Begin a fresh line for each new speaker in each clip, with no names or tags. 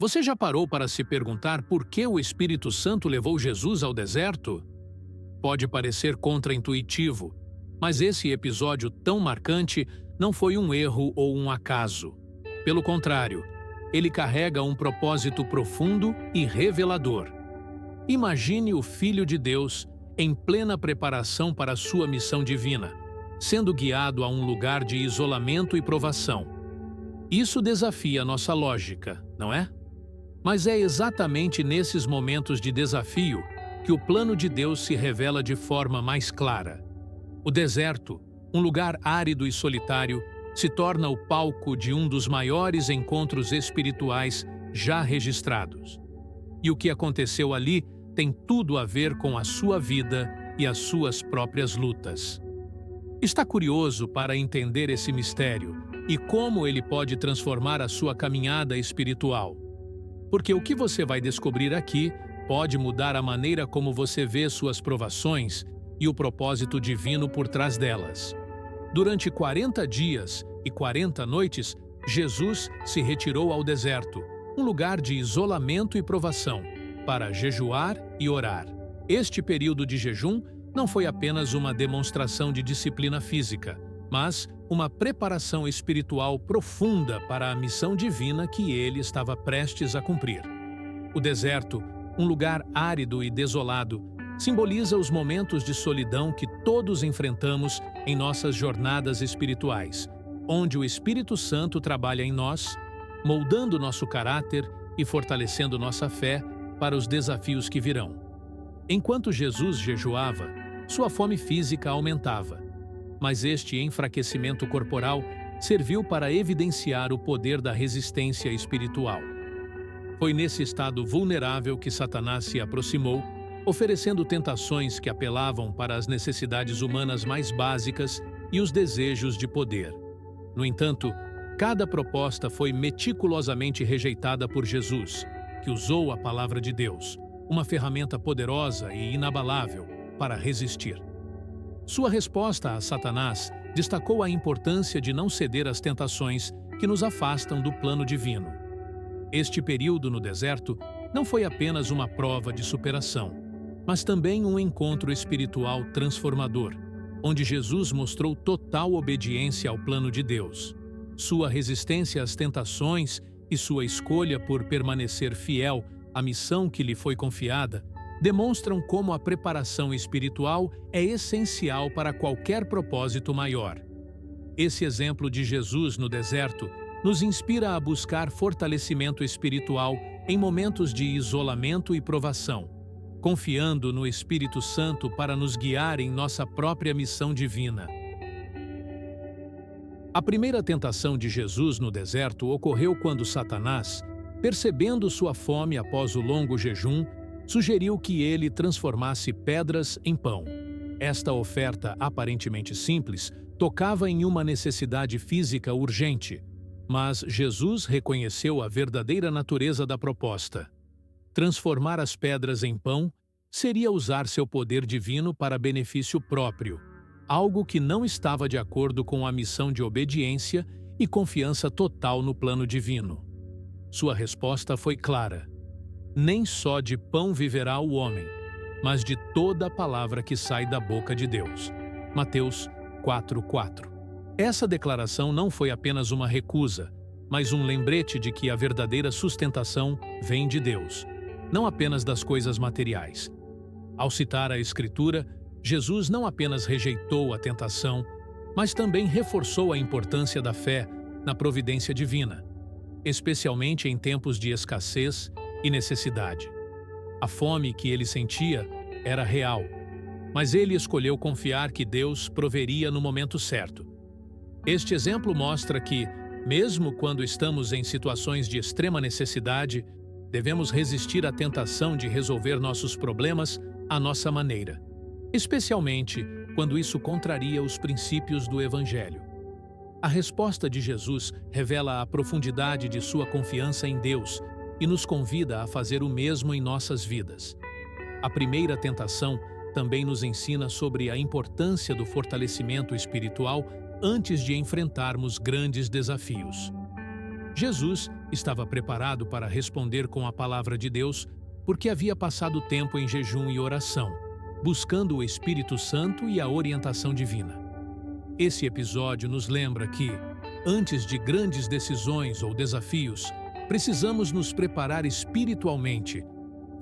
Você já parou para se perguntar por que o Espírito Santo levou Jesus ao deserto? Pode parecer contraintuitivo, mas esse episódio tão marcante não foi um erro ou um acaso. Pelo contrário, ele carrega um propósito profundo e revelador. Imagine o Filho de Deus em plena preparação para sua missão divina, sendo guiado a um lugar de isolamento e provação. Isso desafia nossa lógica, não é? Mas é exatamente nesses momentos de desafio que o plano de Deus se revela de forma mais clara. O deserto, um lugar árido e solitário, se torna o palco de um dos maiores encontros espirituais já registrados. E o que aconteceu ali tem tudo a ver com a sua vida e as suas próprias lutas. Está curioso para entender esse mistério e como ele pode transformar a sua caminhada espiritual? Porque o que você vai descobrir aqui pode mudar a maneira como você vê suas provações e o propósito divino por trás delas. Durante 40 dias e 40 noites, Jesus se retirou ao deserto, um lugar de isolamento e provação, para jejuar e orar. Este período de jejum não foi apenas uma demonstração de disciplina física, mas uma preparação espiritual profunda para a missão divina que ele estava prestes a cumprir. O deserto, um lugar árido e desolado, simboliza os momentos de solidão que todos enfrentamos em nossas jornadas espirituais, onde o Espírito Santo trabalha em nós, moldando nosso caráter e fortalecendo nossa fé para os desafios que virão. Enquanto Jesus jejuava, sua fome física aumentava, mas este enfraquecimento corporal serviu para evidenciar o poder da resistência espiritual. Foi nesse estado vulnerável que Satanás se aproximou, oferecendo tentações que apelavam para as necessidades humanas mais básicas e os desejos de poder. No entanto, cada proposta foi meticulosamente rejeitada por Jesus, que usou a palavra de Deus, uma ferramenta poderosa e inabalável, para resistir. Sua resposta a Satanás destacou a importância de não ceder às tentações que nos afastam do plano divino. Este período no deserto não foi apenas uma prova de superação, mas também um encontro espiritual transformador, onde Jesus mostrou total obediência ao plano de Deus. Sua resistência às tentações e sua escolha por permanecer fiel à missão que lhe foi confiada demonstram como a preparação espiritual é essencial para qualquer propósito maior. Esse exemplo de Jesus no deserto nos inspira a buscar fortalecimento espiritual em momentos de isolamento e provação, confiando no Espírito Santo para nos guiar em nossa própria missão divina. A primeira tentação de Jesus no deserto ocorreu quando Satanás, percebendo sua fome após o longo jejum, sugeriu que ele transformasse pedras em pão. Esta oferta aparentemente simples tocava em uma necessidade física urgente, mas Jesus reconheceu a verdadeira natureza da proposta. Transformar as pedras em pão seria usar seu poder divino para benefício próprio, algo que não estava de acordo com a missão de obediência e confiança total no plano divino. Sua resposta foi clara: nem só de pão viverá o homem, mas de toda a palavra que sai da boca de Deus. Mateus 4:4. Essa declaração não foi apenas uma recusa, mas um lembrete de que a verdadeira sustentação vem de Deus, não apenas das coisas materiais. Ao citar a Escritura, Jesus não apenas rejeitou a tentação, mas também reforçou a importância da fé na providência divina, especialmente em tempos de escassez e necessidade. A fome que ele sentia era real, mas ele escolheu confiar que Deus proveria no momento certo. Este exemplo mostra que, mesmo quando estamos em situações de extrema necessidade, devemos resistir à tentação de resolver nossos problemas à nossa maneira, especialmente quando isso contraria os princípios do Evangelho. A resposta de Jesus revela a profundidade de sua confiança em Deus e nos convida a fazer o mesmo em nossas vidas. A primeira tentação também nos ensina sobre a importância do fortalecimento espiritual antes de enfrentarmos grandes desafios. Jesus Estava preparado para responder com a palavra de Deus porque havia passado tempo em jejum e oração, buscando o Espírito Santo e a orientação divina. Esse episódio nos lembra que, antes de grandes decisões ou desafios, precisamos nos preparar espiritualmente,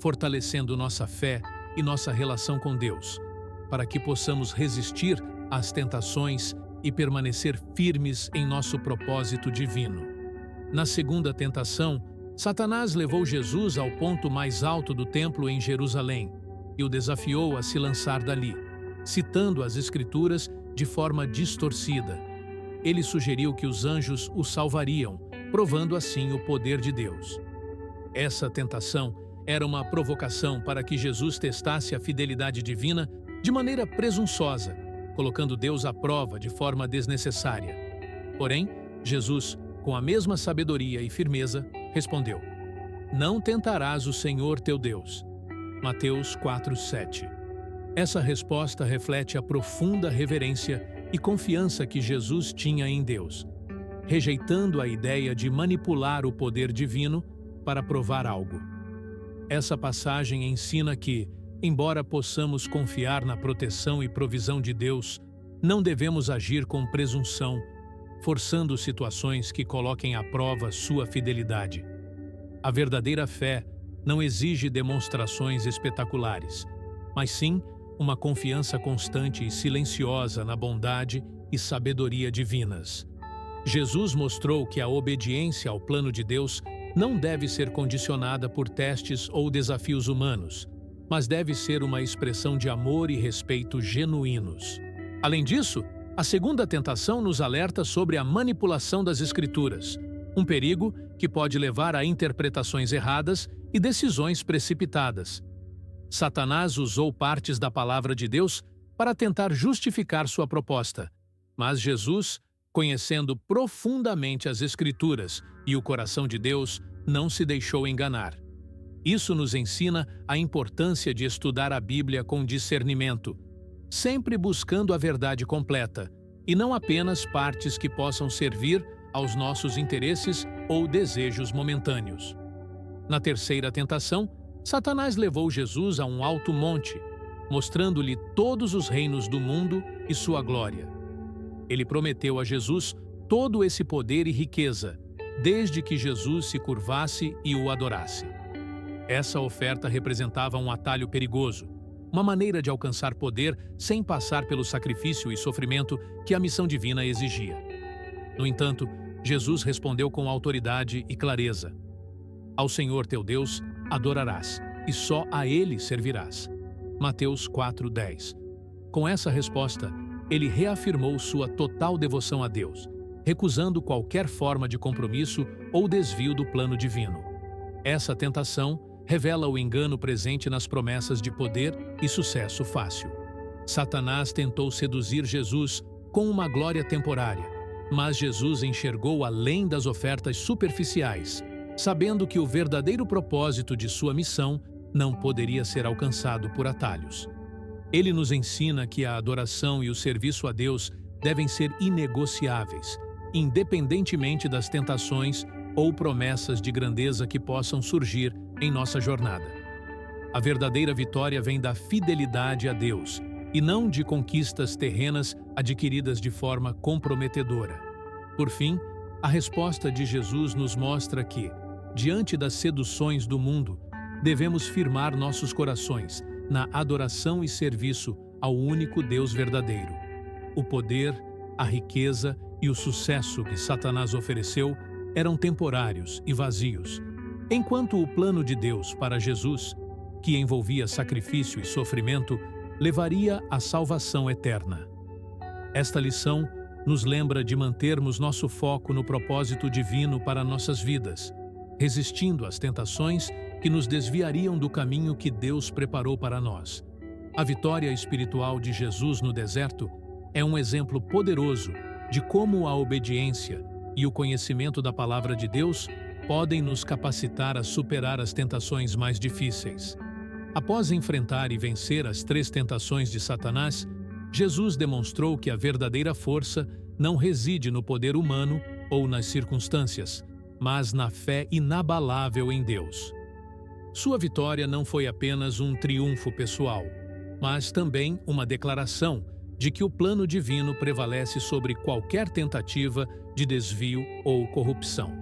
fortalecendo nossa fé e nossa relação com Deus, para que possamos resistir às tentações e permanecer firmes em nosso propósito divino. Na segunda tentação, Satanás levou Jesus ao ponto mais alto do templo em Jerusalém e o desafiou a se lançar dali, citando as Escrituras de forma distorcida. Ele sugeriu que os anjos o salvariam, provando assim o poder de Deus. Essa tentação era uma provocação para que Jesus testasse a fidelidade divina de maneira presunçosa, colocando Deus à prova de forma desnecessária. Porém, Jesus, com a mesma sabedoria e firmeza, respondeu: "Não tentarás o Senhor teu Deus." Mateus 4:7. Essa resposta reflete a profunda reverência e confiança que Jesus tinha em Deus, rejeitando a ideia de manipular o poder divino para provar algo. Essa passagem ensina que, embora possamos confiar na proteção e provisão de Deus, não devemos agir com presunção, forçando situações que coloquem à prova sua fidelidade. A verdadeira fé não exige demonstrações espetaculares, mas sim uma confiança constante e silenciosa na bondade e sabedoria divinas. Jesus mostrou que a obediência ao plano de Deus não deve ser condicionada por testes ou desafios humanos, mas deve ser uma expressão de amor e respeito genuínos. Além disso, a segunda tentação nos alerta sobre a manipulação das Escrituras, um perigo que pode levar a interpretações erradas e decisões precipitadas. Satanás usou partes da palavra de Deus para tentar justificar sua proposta, mas Jesus, conhecendo profundamente as Escrituras e o coração de Deus, não se deixou enganar. Isso nos ensina a importância de estudar a Bíblia com discernimento, sempre buscando a verdade completa, e não apenas partes que possam servir aos nossos interesses ou desejos momentâneos. Na terceira tentação, Satanás levou Jesus a um alto monte, mostrando-lhe todos os reinos do mundo e sua glória. Ele prometeu a Jesus todo esse poder e riqueza, desde que Jesus se curvasse e o adorasse. Essa oferta representava um atalho perigoso, uma maneira de alcançar poder sem passar pelo sacrifício e sofrimento que a missão divina exigia. No entanto, Jesus respondeu com autoridade e clareza: "Ao Senhor teu Deus adorarás, e só a Ele servirás." Mateus 4:10. Com essa resposta, ele reafirmou sua total devoção a Deus, recusando qualquer forma de compromisso ou desvio do plano divino. Essa tentação revela o engano presente nas promessas de poder e sucesso fácil. Satanás tentou seduzir Jesus com uma glória temporária, mas Jesus enxergou além das ofertas superficiais, sabendo que o verdadeiro propósito de sua missão não poderia ser alcançado por atalhos. Ele nos ensina que a adoração e o serviço a Deus devem ser inegociáveis, independentemente das tentações ou promessas de grandeza que possam surgir em nossa jornada. A verdadeira vitória vem da fidelidade a Deus e não de conquistas terrenas adquiridas de forma comprometedora. Por fim, a resposta de Jesus nos mostra que, diante das seduções do mundo, devemos firmar nossos corações na adoração e serviço ao único Deus verdadeiro. O poder, a riqueza e o sucesso que Satanás ofereceu eram temporários e vazios, enquanto o plano de Deus para Jesus, que envolvia sacrifício e sofrimento, levaria à salvação eterna. Esta lição nos lembra de mantermos nosso foco no propósito divino para nossas vidas, resistindo às tentações que nos desviariam do caminho que Deus preparou para nós. A vitória espiritual de Jesus no deserto é um exemplo poderoso de como a obediência e o conhecimento da palavra de Deus podem nos capacitar a superar as tentações mais difíceis. Após enfrentar e vencer as 3 tentações de Satanás, Jesus demonstrou que a verdadeira força não reside no poder humano ou nas circunstâncias, mas na fé inabalável em Deus. Sua vitória não foi apenas um triunfo pessoal, mas também uma declaração de que o plano divino prevalece sobre qualquer tentativa de desvio ou corrupção.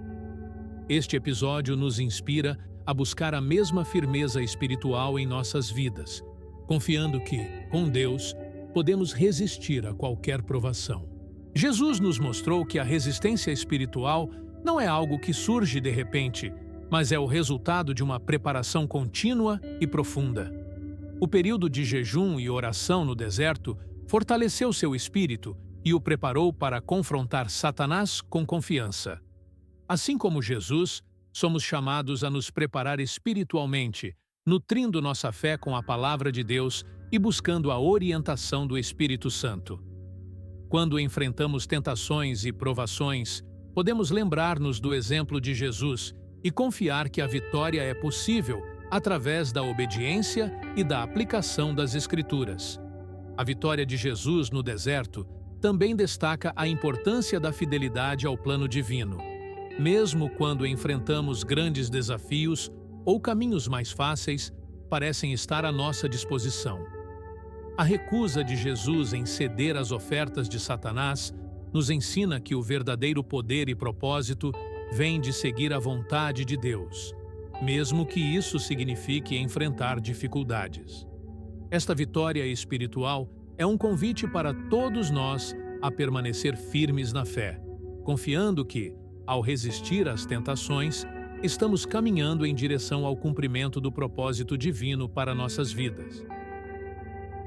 Este episódio nos inspira a buscar a mesma firmeza espiritual em nossas vidas, confiando que, com Deus, podemos resistir a qualquer provação. Jesus nos mostrou que a resistência espiritual não é algo que surge de repente, mas é o resultado de uma preparação contínua e profunda. O período de jejum e oração no deserto fortaleceu seu espírito e o preparou para confrontar Satanás com confiança. Assim como Jesus, somos chamados a nos preparar espiritualmente, nutrindo nossa fé com a palavra de Deus e buscando a orientação do Espírito Santo. Quando enfrentamos tentações e provações, podemos lembrar-nos do exemplo de Jesus e confiar que a vitória é possível através da obediência e da aplicação das Escrituras. A vitória de Jesus no deserto também destaca a importância da fidelidade ao plano divino. Mesmo quando enfrentamos grandes desafios ou caminhos mais fáceis, parecem estar à nossa disposição. A recusa de Jesus em ceder às ofertas de Satanás nos ensina que o verdadeiro poder e propósito vem de seguir a vontade de Deus, mesmo que isso signifique enfrentar dificuldades. Esta vitória espiritual é um convite para todos nós a permanecer firmes na fé, confiando que, ao resistir às tentações, estamos caminhando em direção ao cumprimento do propósito divino para nossas vidas.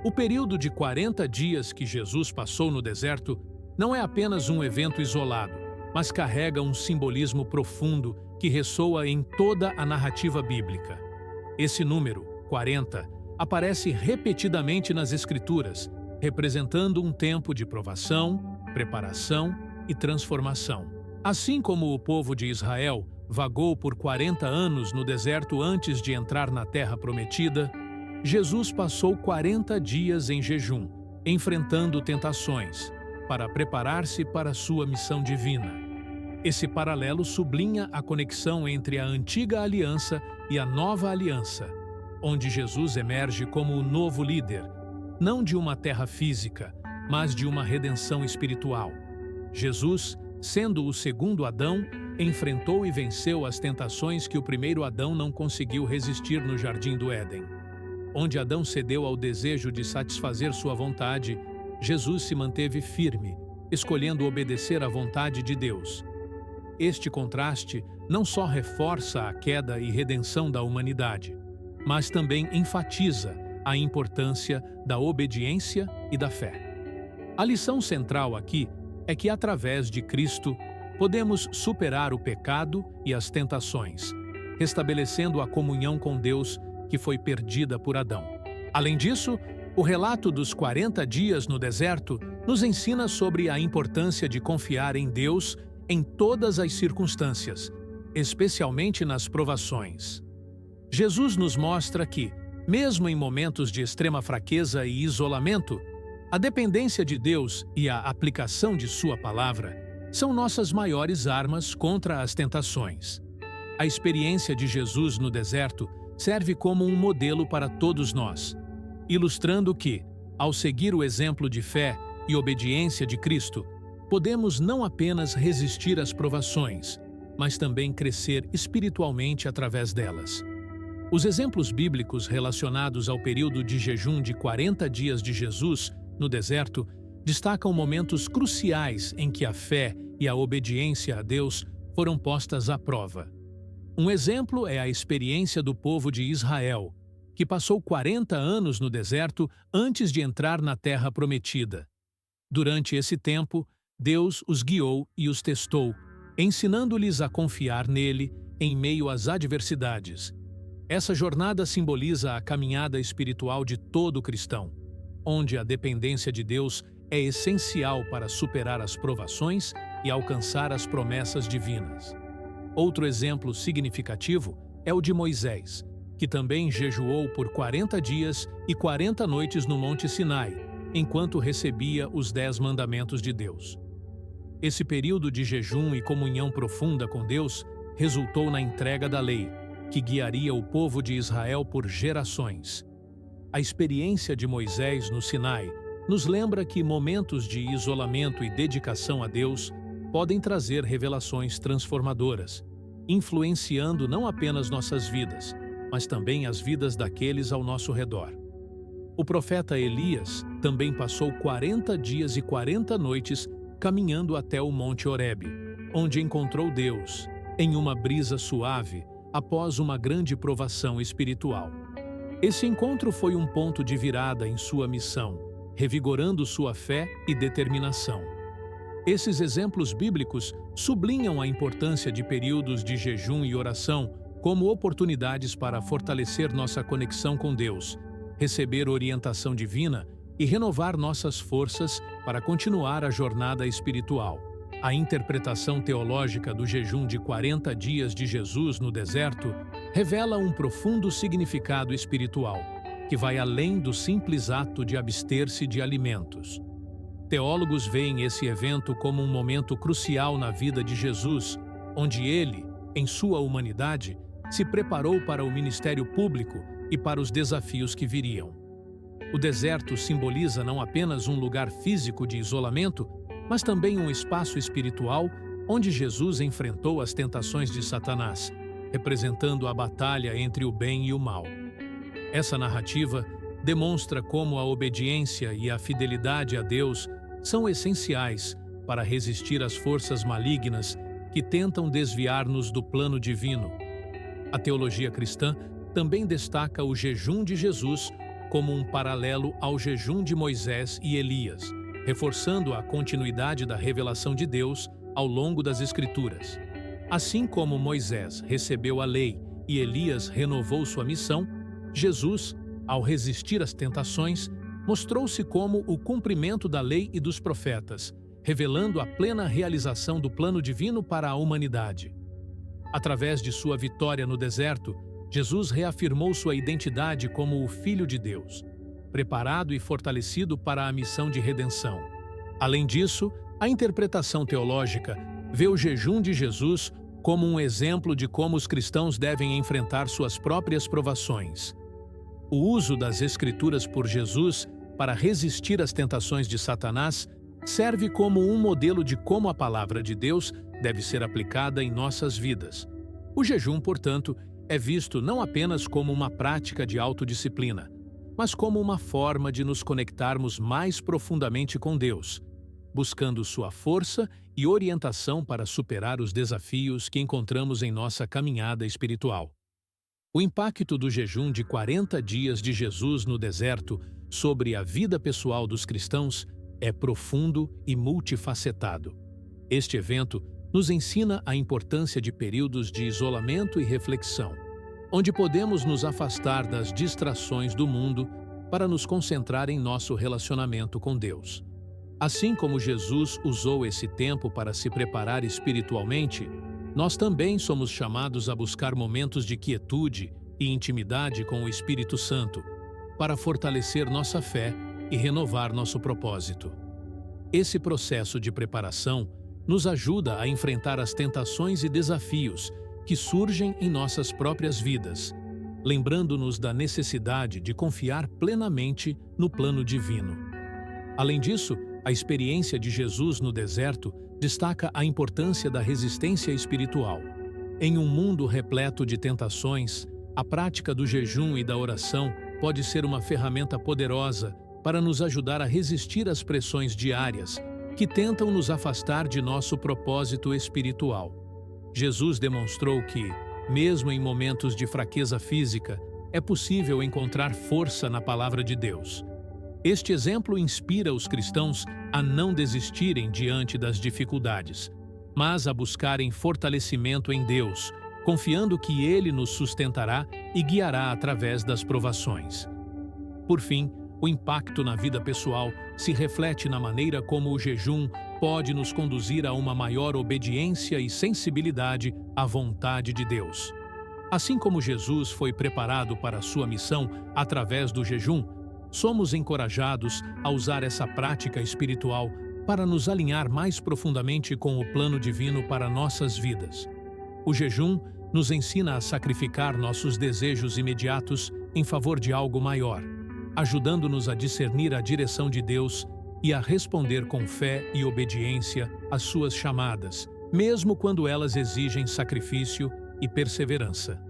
O período de 40 dias que Jesus passou no deserto não é apenas um evento isolado, mas carrega um simbolismo profundo que ressoa em toda a narrativa bíblica. Esse número, 40, aparece repetidamente nas Escrituras, representando um tempo de provação, preparação e transformação. Assim como o povo de Israel vagou por 40 anos no deserto antes de entrar na Terra Prometida, Jesus passou 40 dias em jejum, enfrentando tentações, para preparar-se para sua missão divina. Esse paralelo sublinha a conexão entre a antiga aliança e a nova aliança, onde Jesus emerge como o novo líder, não de uma terra física, mas de uma redenção espiritual. Jesus, sendo o segundo Adão, enfrentou e venceu as tentações que o primeiro Adão não conseguiu resistir no Jardim do Éden. Onde Adão cedeu ao desejo de satisfazer sua vontade, Jesus se manteve firme, escolhendo obedecer à vontade de Deus. Este contraste não só reforça a queda e redenção da humanidade, mas também enfatiza a importância da obediência e da fé. A lição central aqui é que, através de Cristo, podemos superar o pecado e as tentações, restabelecendo a comunhão com Deus que foi perdida por Adão. Além disso, o relato dos 40 dias no deserto nos ensina sobre a importância de confiar em Deus em todas as circunstâncias, especialmente nas provações. Jesus nos mostra que, mesmo em momentos de extrema fraqueza e isolamento, a dependência de Deus e a aplicação de Sua palavra são nossas maiores armas contra as tentações. A experiência de Jesus no deserto serve como um modelo para todos nós, ilustrando que, ao seguir o exemplo de fé e obediência de Cristo, podemos não apenas resistir às provações, mas também crescer espiritualmente através delas. Os exemplos bíblicos relacionados ao período de jejum de 40 dias de Jesus no deserto destacam momentos cruciais em que a fé e a obediência a Deus foram postas à prova. Um exemplo é a experiência do povo de Israel, que passou 40 anos no deserto antes de entrar na Terra Prometida. Durante esse tempo, Deus os guiou e os testou, ensinando-lhes a confiar nele em meio às adversidades. Essa jornada simboliza a caminhada espiritual de todo cristão, onde a dependência de Deus é essencial para superar as provações e alcançar as promessas divinas. Outro exemplo significativo é o de Moisés, que também jejuou por 40 dias e 40 noites no Monte Sinai, enquanto recebia os 10 mandamentos de Deus. Esse período de jejum e comunhão profunda com Deus resultou na entrega da lei, que guiaria o povo de Israel por gerações. A experiência de Moisés no Sinai nos lembra que momentos de isolamento e dedicação a Deus podem trazer revelações transformadoras, influenciando não apenas nossas vidas, mas também as vidas daqueles ao nosso redor. O profeta Elias também passou 40 dias e 40 noites caminhando até o Monte Horebe, onde encontrou Deus, em uma brisa suave, após uma grande provação espiritual. Esse encontro foi um ponto de virada em sua missão, revigorando sua fé e determinação. Esses exemplos bíblicos sublinham a importância de períodos de jejum e oração como oportunidades para fortalecer nossa conexão com Deus, receber orientação divina e renovar nossas forças para continuar a jornada espiritual. A interpretação teológica do jejum de 40 dias de Jesus no deserto revela um profundo significado espiritual, que vai além do simples ato de abster-se de alimentos. Teólogos veem esse evento como um momento crucial na vida de Jesus, onde ele, em sua humanidade, se preparou para o ministério público e para os desafios que viriam. O deserto simboliza não apenas um lugar físico de isolamento, mas também um espaço espiritual onde Jesus enfrentou as tentações de Satanás, representando a batalha entre o bem e o mal. Essa narrativa demonstra como a obediência e a fidelidade a Deus são essenciais para resistir às forças malignas que tentam desviar-nos do plano divino. A teologia cristã também destaca o jejum de Jesus como um paralelo ao jejum de Moisés e Elias, reforçando a continuidade da revelação de Deus ao longo das Escrituras. Assim como Moisés recebeu a lei e Elias renovou sua missão, Jesus, ao resistir às tentações, mostrou-se como o cumprimento da lei e dos profetas, revelando a plena realização do plano divino para a humanidade. Através de sua vitória no deserto, Jesus reafirmou sua identidade como o Filho de Deus, preparado e fortalecido para a missão de redenção. Além disso, a interpretação teológica vê o jejum de Jesus como um exemplo de como os cristãos devem enfrentar suas próprias provações. O uso das Escrituras por Jesus para resistir às tentações de Satanás serve como um modelo de como a palavra de Deus deve ser aplicada em nossas vidas. O jejum, portanto, é visto não apenas como uma prática de autodisciplina, mas como uma forma de nos conectarmos mais profundamente com Deus, buscando sua força e orientação para superar os desafios que encontramos em nossa caminhada espiritual. O impacto do jejum de 40 dias de Jesus no deserto sobre a vida pessoal dos cristãos é profundo e multifacetado. Este evento nos ensina a importância de períodos de isolamento e reflexão, onde podemos nos afastar das distrações do mundo para nos concentrar em nosso relacionamento com Deus. Assim como Jesus usou esse tempo para se preparar espiritualmente, nós também somos chamados a buscar momentos de quietude e intimidade com o Espírito Santo, para fortalecer nossa fé e renovar nosso propósito. Esse processo de preparação nos ajuda a enfrentar as tentações e desafios que surgem em nossas próprias vidas, lembrando-nos da necessidade de confiar plenamente no plano divino. Além disso, a experiência de Jesus no deserto destaca a importância da resistência espiritual. Em um mundo repleto de tentações, a prática do jejum e da oração pode ser uma ferramenta poderosa para nos ajudar a resistir às pressões diárias que tentam nos afastar de nosso propósito espiritual. Jesus demonstrou que, mesmo em momentos de fraqueza física, é possível encontrar força na palavra de Deus. Este exemplo inspira os cristãos a não desistirem diante das dificuldades, mas a buscarem fortalecimento em Deus, confiando que Ele nos sustentará e guiará através das provações. Por fim, o impacto na vida pessoal se reflete na maneira como o jejum pode nos conduzir a uma maior obediência e sensibilidade à vontade de Deus. Assim como Jesus foi preparado para a sua missão através do jejum, somos encorajados a usar essa prática espiritual para nos alinhar mais profundamente com o plano divino para nossas vidas. O jejum nos ensina a sacrificar nossos desejos imediatos em favor de algo maior, ajudando-nos a discernir a direção de Deus e a responder com fé e obediência às suas chamadas, mesmo quando elas exigem sacrifício e perseverança.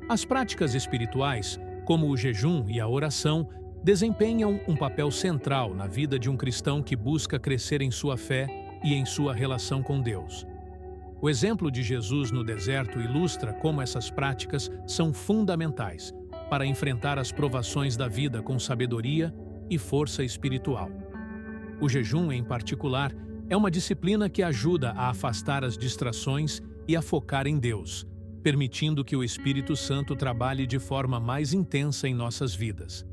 As práticas espirituais, como o jejum e a oração, desempenham um papel central na vida de um cristão que busca crescer em sua fé e em sua relação com Deus. O exemplo de Jesus no deserto ilustra como essas práticas são fundamentais para enfrentar as provações da vida com sabedoria e força espiritual. O jejum, em particular, é uma disciplina que ajuda a afastar as distrações e a focar em Deus, permitindo que o Espírito Santo trabalhe de forma mais intensa em nossas vidas.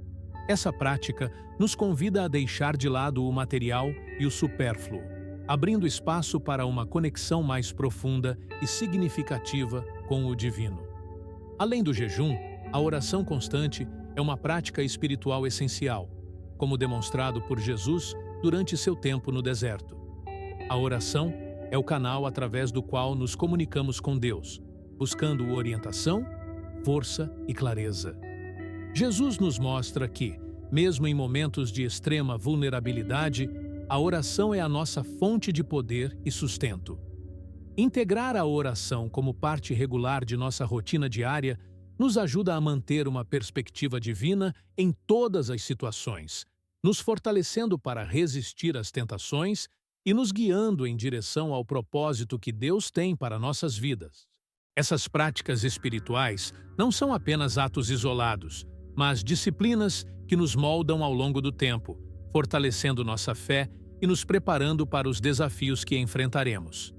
Essa prática nos convida a deixar de lado o material e o supérfluo, abrindo espaço para uma conexão mais profunda e significativa com o divino. Além do jejum, a oração constante é uma prática espiritual essencial, como demonstrado por Jesus durante seu tempo no deserto. A oração é o canal através do qual nos comunicamos com Deus, buscando orientação, força e clareza. Jesus nos mostra que, mesmo em momentos de extrema vulnerabilidade, a oração é a nossa fonte de poder e sustento. Integrar a oração como parte regular de nossa rotina diária nos ajuda a manter uma perspectiva divina em todas as situações, nos fortalecendo para resistir às tentações e nos guiando em direção ao propósito que Deus tem para nossas vidas. Essas práticas espirituais não são apenas atos isolados, mas disciplinas que nos moldam ao longo do tempo, fortalecendo nossa fé e nos preparando para os desafios que enfrentaremos.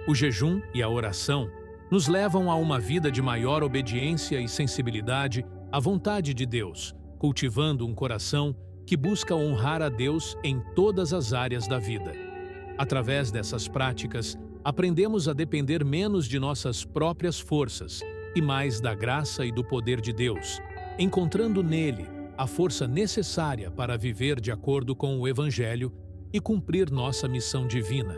O jejum e a oração nos levam a uma vida de maior obediência e sensibilidade à vontade de Deus, cultivando um coração que busca honrar a Deus em todas as áreas da vida. Através dessas práticas, aprendemos a depender menos de nossas próprias forças e mais da graça e do poder de Deus, encontrando nele a força necessária para viver de acordo com o Evangelho e cumprir nossa missão divina.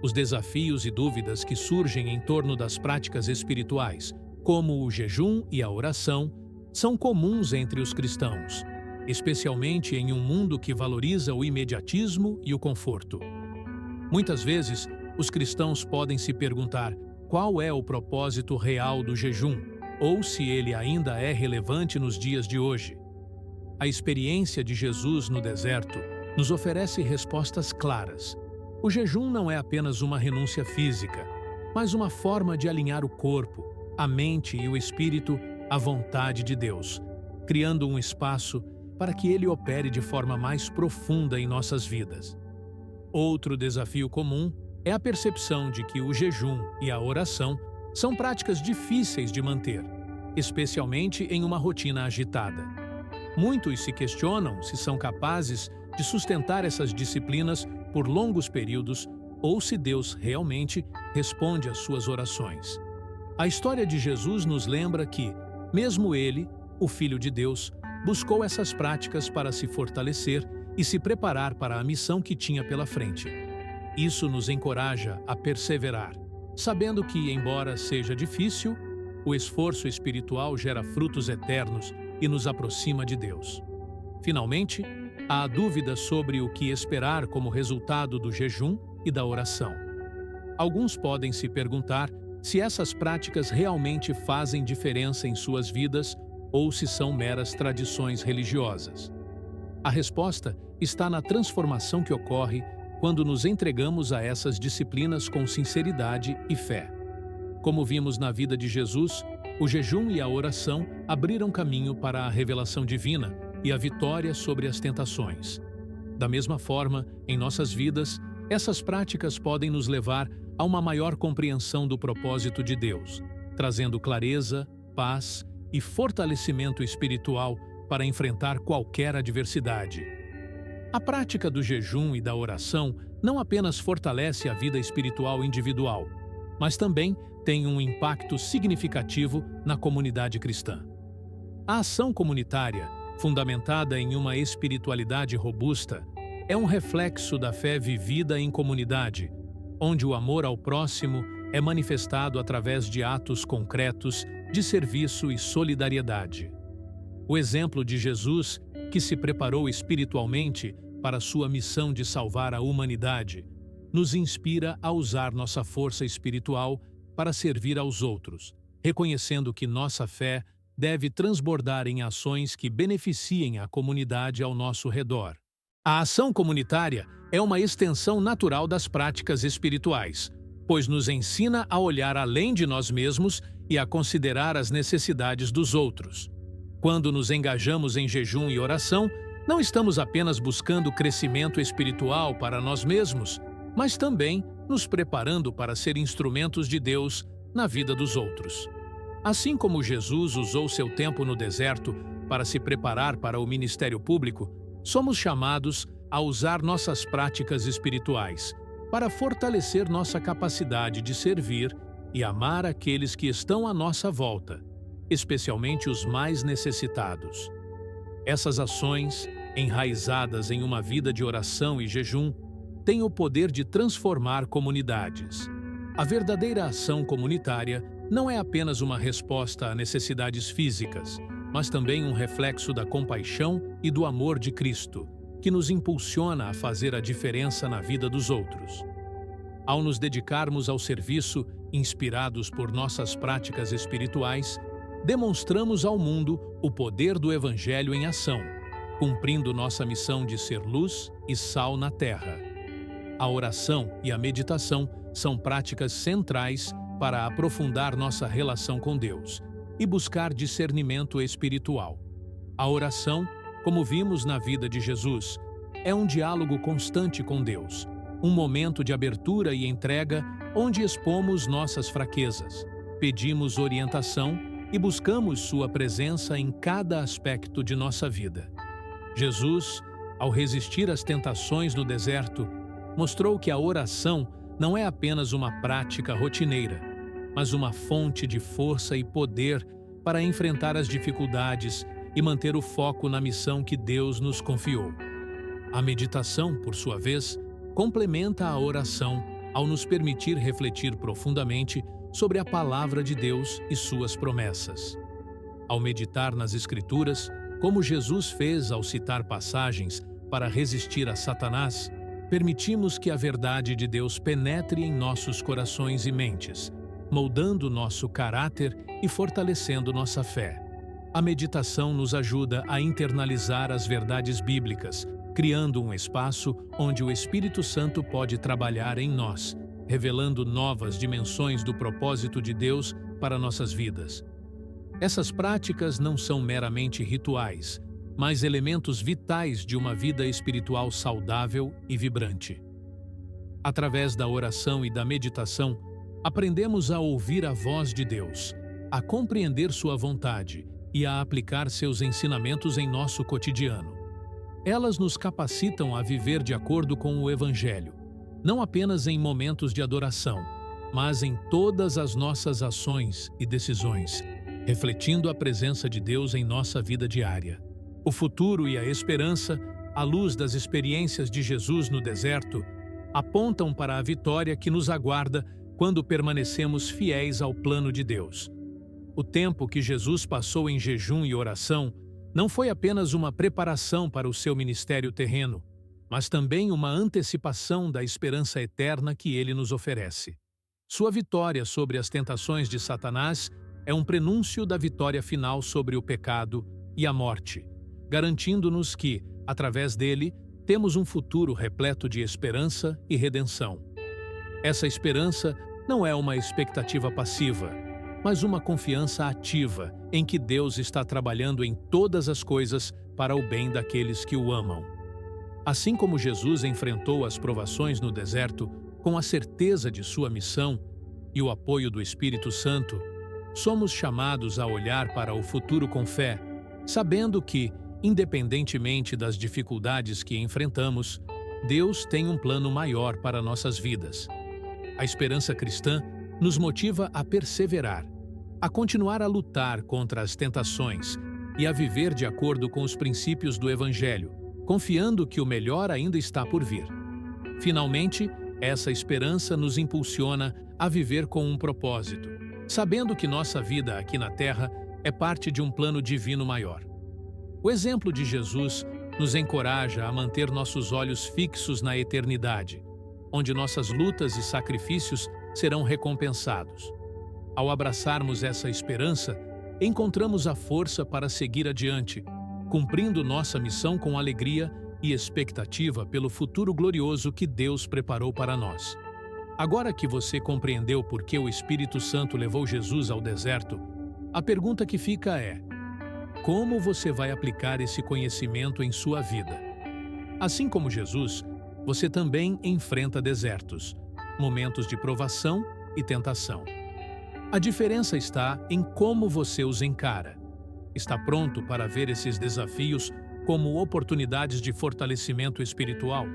Os desafios e dúvidas que surgem em torno das práticas espirituais, como o jejum e a oração, são comuns entre os cristãos, especialmente em um mundo que valoriza o imediatismo e o conforto. Muitas vezes, os cristãos podem se perguntar qual é o propósito real do jejum, ou se ele ainda é relevante nos dias de hoje. A experiência de Jesus no deserto nos oferece respostas claras. O jejum não é apenas uma renúncia física, mas uma forma de alinhar o corpo, a mente e o espírito à vontade de Deus, criando um espaço para que Ele opere de forma mais profunda em nossas vidas. Outro desafio comum é a percepção de que o jejum e a oração são práticas difíceis de manter, especialmente em uma rotina agitada. Muitos se questionam se são capazes de sustentar essas disciplinas por longos períodos ou se Deus realmente responde às suas orações. A história de Jesus nos lembra que, mesmo ele, o Filho de Deus, buscou essas práticas para se fortalecer e se preparar para a missão que tinha pela frente. Isso nos encoraja a perseverar, sabendo que, embora seja difícil, o esforço espiritual gera frutos eternos e nos aproxima de Deus. Finalmente, há dúvida sobre o que esperar como resultado do jejum e da oração. Alguns podem se perguntar se essas práticas realmente fazem diferença em suas vidas ou se são meras tradições religiosas. A resposta está na transformação que ocorre quando nos entregamos a essas disciplinas com sinceridade e fé. Como vimos na vida de Jesus, o jejum e a oração abriram caminho para a revelação divina e a vitória sobre as tentações. Da mesma forma, em nossas vidas, essas práticas podem nos levar a uma maior compreensão do propósito de Deus, trazendo clareza, paz e fortalecimento espiritual para enfrentar qualquer adversidade. A prática do jejum e da oração não apenas fortalece a vida espiritual individual, mas também tem um impacto significativo na comunidade cristã. A ação comunitária, fundamentada em uma espiritualidade robusta, é um reflexo da fé vivida em comunidade, onde o amor ao próximo é manifestado através de atos concretos de serviço e solidariedade. O exemplo de Jesus, que se preparou espiritualmente para sua missão de salvar a humanidade, nos inspira a usar nossa força espiritual para servir aos outros, reconhecendo que nossa fé deve transbordar em ações que beneficiem a comunidade ao nosso redor. A ação comunitária é uma extensão natural das práticas espirituais, pois nos ensina a olhar além de nós mesmos e a considerar as necessidades dos outros. Quando nos engajamos em jejum e oração, não estamos apenas buscando crescimento espiritual para nós mesmos, mas também nos preparando para ser instrumentos de Deus na vida dos outros. Assim como Jesus usou seu tempo no deserto para se preparar para o ministério público, somos chamados a usar nossas práticas espirituais para fortalecer nossa capacidade de servir e amar aqueles que estão à nossa volta, especialmente os mais necessitados. Essas ações, enraizadas em uma vida de oração e jejum, têm o poder de transformar comunidades. A verdadeira ação comunitária não é apenas uma resposta a necessidades físicas, mas também um reflexo da compaixão e do amor de Cristo, que nos impulsiona a fazer a diferença na vida dos outros. Ao nos dedicarmos ao serviço, inspirados por nossas práticas espirituais, demonstramos ao mundo o poder do Evangelho em ação, cumprindo nossa missão de ser luz e sal na terra. A oração e a meditação são práticas centrais para aprofundar nossa relação com Deus e buscar discernimento espiritual. A oração, como vimos na vida de Jesus, é um diálogo constante com Deus, um momento de abertura e entrega onde expomos nossas fraquezas, pedimos orientação e buscamos sua presença em cada aspecto de nossa vida. Jesus, ao resistir às tentações no deserto, mostrou que a oração não é apenas uma prática rotineira, mas uma fonte de força e poder para enfrentar as dificuldades e manter o foco na missão que Deus nos confiou. A meditação, por sua vez, complementa a oração ao nos permitir refletir profundamente sobre a palavra de Deus e suas promessas. Ao meditar nas Escrituras, como Jesus fez ao citar passagens para resistir a Satanás, permitimos que a verdade de Deus penetre em nossos corações e mentes, moldando nosso caráter e fortalecendo nossa fé. A meditação nos ajuda a internalizar as verdades bíblicas, criando um espaço onde o Espírito Santo pode trabalhar em nós, revelando novas dimensões do propósito de Deus para nossas vidas. Essas práticas não são meramente rituais, mas elementos vitais de uma vida espiritual saudável e vibrante. Através da oração e da meditação, aprendemos a ouvir a voz de Deus, a compreender sua vontade e a aplicar seus ensinamentos em nosso cotidiano. Elas nos capacitam a viver de acordo com o Evangelho, não apenas em momentos de adoração, mas em todas as nossas ações e decisões, refletindo a presença de Deus em nossa vida diária. O futuro e a esperança, à luz das experiências de Jesus no deserto, apontam para a vitória que nos aguarda quando permanecemos fiéis ao plano de Deus. O tempo que Jesus passou em jejum e oração não foi apenas uma preparação para o seu ministério terreno, mas também uma antecipação da esperança eterna que ele nos oferece. Sua vitória sobre as tentações de Satanás é um prenúncio da vitória final sobre o pecado e a morte, garantindo-nos que, através dele, temos um futuro repleto de esperança e redenção. Essa esperança não é uma expectativa passiva, mas uma confiança ativa em que Deus está trabalhando em todas as coisas para o bem daqueles que o amam. Assim como Jesus enfrentou as provações no deserto com a certeza de sua missão e o apoio do Espírito Santo, somos chamados a olhar para o futuro com fé, sabendo que, independentemente das dificuldades que enfrentamos, Deus tem um plano maior para nossas vidas. A esperança cristã nos motiva a perseverar, a continuar a lutar contra as tentações e a viver de acordo com os princípios do Evangelho, confiando que o melhor ainda está por vir. Finalmente, Essa esperança nos impulsiona a viver com um propósito, sabendo que nossa vida aqui na Terra é parte de um plano divino maior. O exemplo de Jesus nos encoraja a manter nossos olhos fixos na eternidade, onde nossas lutas e sacrifícios serão recompensados. Ao abraçarmos essa esperança, encontramos a força para seguir adiante, cumprindo nossa missão com alegria e expectativa pelo futuro glorioso que Deus preparou para nós. Agora que você compreendeu por que o Espírito Santo levou Jesus ao deserto, a pergunta que fica é: como você vai aplicar esse conhecimento em sua vida? Assim como Jesus, você também enfrenta desertos, momentos de provação e tentação. A diferença está em como você os encara. Está pronto para ver esses desafios como oportunidades de fortalecimento espiritual?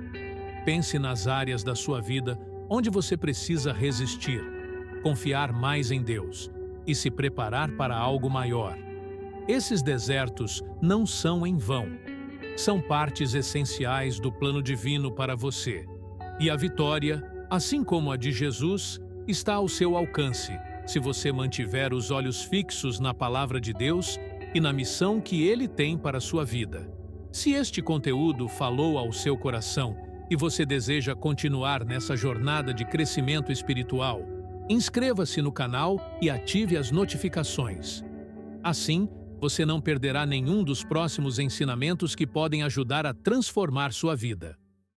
Pense nas áreas da sua vida onde você precisa resistir, confiar mais em Deus e se preparar para algo maior. Esses desertos não são em vão. São partes essenciais do plano divino para você. E a vitória, assim como a de Jesus, está ao seu alcance, se você mantiver os olhos fixos na palavra de Deus e na missão que Ele tem para a sua vida. Se este conteúdo falou ao seu coração e você deseja continuar nessa jornada de crescimento espiritual, inscreva-se no canal e ative as notificações. Assim, você não perderá nenhum dos próximos ensinamentos que podem ajudar a transformar sua vida.